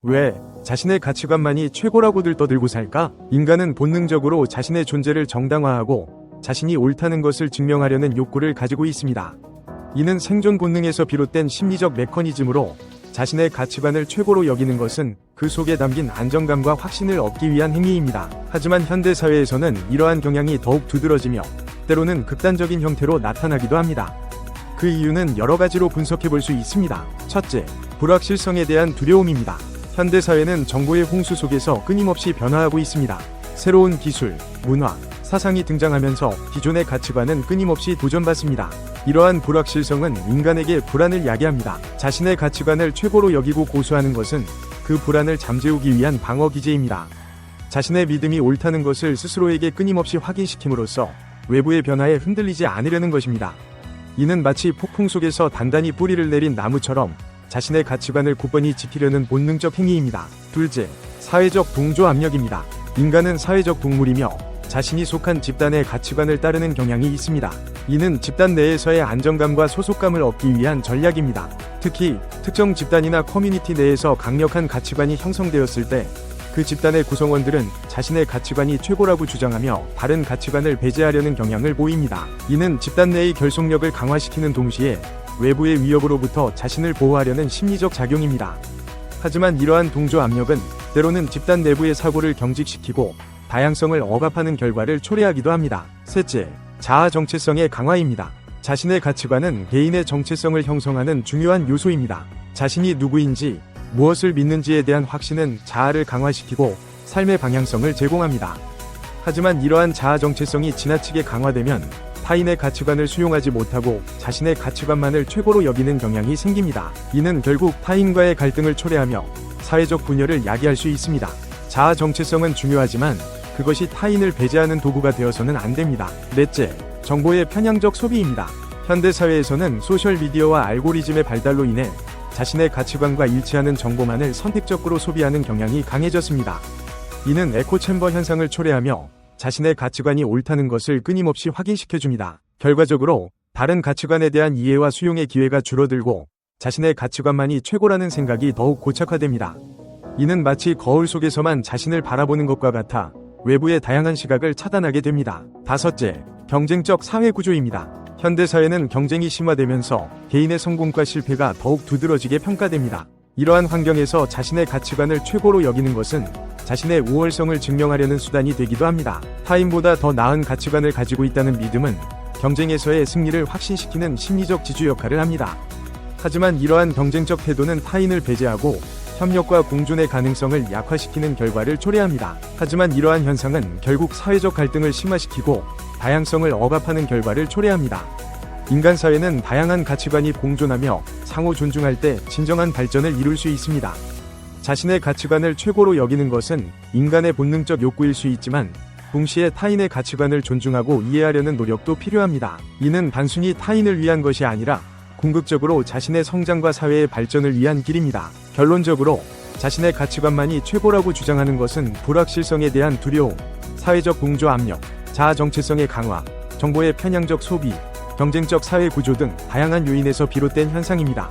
왜 자신의 가치관만이 최고라고들 떠들고 살까? 인간은 본능적으로 자신의 존재를 정당화하고 자신이 옳다는 것을 증명하려는 욕구를 가지고 있습니다. 이는 생존 본능에서 비롯된 심리적 메커니즘으로 자신의 가치관을 최고로 여기는 것은 그 속에 담긴 안정감과 확신을 얻기 위한 행위입니다. 하지만 현대 사회에서는 이러한 경향이 더욱 두드러지며 때로는 극단적인 형태로 나타나기도 합니다. 그 이유는 여러 가지로 분석해 볼 수 있습니다. 첫째, 불확실성에 대한 두려움입니다. 현대 사회는 정보의 홍수 속에서 끊임없이 변화하고 있습니다. 새로운 기술, 문화, 사상이 등장하면서 기존의 가치관은 끊임없이 도전받습니다. 이러한 불확실성은 인간에게 불안을 야기합니다. 자신의 가치관을 최고로 여기고 고수하는 것은 그 불안을 잠재우기 위한 방어 기제입니다. 자신의 믿음이 옳다는 것을 스스로에게 끊임없이 확인시킴으로써 외부의 변화에 흔들리지 않으려는 것입니다. 이는 마치 폭풍 속에서 단단히 뿌리를 내린 나무처럼 자신의 가치관을 굳건히 지키려는 본능적 행위입니다. 둘째, 사회적 동조 압력입니다. 인간은 사회적 동물이며 자신이 속한 집단의 가치관을 따르는 경향이 있습니다. 이는 집단 내에서의 안정감과 소속감을 얻기 위한 전략입니다. 특히 특정 집단이나 커뮤니티 내에서 강력한 가치관이 형성되었을 때 그 집단의 구성원들은 자신의 가치관이 최고라고 주장하며 다른 가치관을 배제하려는 경향을 보입니다. 이는 집단 내의 결속력을 강화시키는 동시에 외부의 위협으로부터 자신을 보호하려는 심리적 작용입니다. 하지만 이러한 동조 압력은 때로는 집단 내부의 사고를 경직시키고 다양성을 억압하는 결과를 초래하기도 합니다. 셋째, 자아 정체성의 강화입니다. 자신의 가치관은 개인의 정체성을 형성하는 중요한 요소입니다. 자신이 누구인지, 무엇을 믿는지에 대한 확신은 자아를 강화시키고 삶의 방향성을 제공합니다. 하지만 이러한 자아 정체성이 지나치게 강화되면 타인의 가치관을 수용하지 못하고 자신의 가치관만을 최고로 여기는 경향이 생깁니다. 이는 결국 타인과의 갈등을 초래하며 사회적 분열을 야기할 수 있습니다. 자아 정체성은 중요하지만 그것이 타인을 배제하는 도구가 되어서는 안 됩니다. 넷째, 정보의 편향적 소비입니다. 현대 사회에서는 소셜미디어와 알고리즘의 발달로 인해 자신의 가치관과 일치하는 정보만을 선택적으로 소비하는 경향이 강해졌습니다. 이는 에코챔버 현상을 초래하며 자신의 가치관이 옳다는 것을 끊임없이 확인시켜줍니다. 결과적으로 다른 가치관에 대한 이해와 수용의 기회가 줄어들고 자신의 가치관만이 최고라는 생각이 더욱 고착화됩니다. 이는 마치 거울 속에서만 자신을 바라보는 것과 같아 외부의 다양한 시각을 차단하게 됩니다. 다섯째, 경쟁적 사회구조입니다. 현대사회는 경쟁이 심화되면서 개인의 성공과 실패가 더욱 두드러지게 평가됩니다. 이러한 환경에서 자신의 가치관을 최고로 여기는 것은 자신의 우월성을 증명하려는 수단이 되기도 합니다. 타인보다 더 나은 가치관을 가지고 있다는 믿음은 경쟁에서의 승리를 확신시키는 심리적 지주 역할을 합니다. 하지만 이러한 경쟁적 태도는 타인을 배제하고 협력과 공존의 가능성을 약화시키는 결과를 초래합니다. 하지만 이러한 현상은 결국 사회적 갈등을 심화시키고 다양성을 억압하는 결과를 초래합니다. 인간 사회는 다양한 가치관이 공존하며 상호 존중할 때 진정한 발전을 이룰 수 있습니다. 자신의 가치관을 최고로 여기는 것은 인간의 본능적 욕구일 수 있지만 동시에 타인의 가치관을 존중하고 이해하려는 노력도 필요합니다. 이는 단순히 타인을 위한 것이 아니라 궁극적으로 자신의 성장과 사회의 발전을 위한 길입니다. 결론적으로 자신의 가치관만이 최고라고 주장하는 것은 불확실성에 대한 두려움, 사회적 동조 압력, 자아 정체성의 강화, 정보의 편향적 소비, 경쟁적 사회 구조 등 다양한 요인에서 비롯된 현상입니다.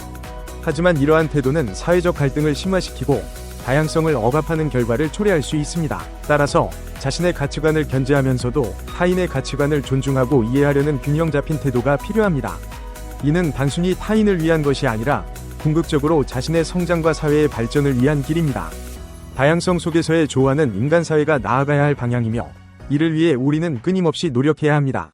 하지만 이러한 태도는 사회적 갈등을 심화시키고 다양성을 억압하는 결과를 초래할 수 있습니다. 따라서 자신의 가치관을 견제하면서도 타인의 가치관을 존중하고 이해하려는 균형 잡힌 태도가 필요합니다. 이는 단순히 타인을 위한 것이 아니라 궁극적으로 자신의 성장과 사회의 발전을 위한 길입니다. 다양성 속에서의 조화는 인간 사회가 나아가야 할 방향이며 이를 위해 우리는 끊임없이 노력해야 합니다.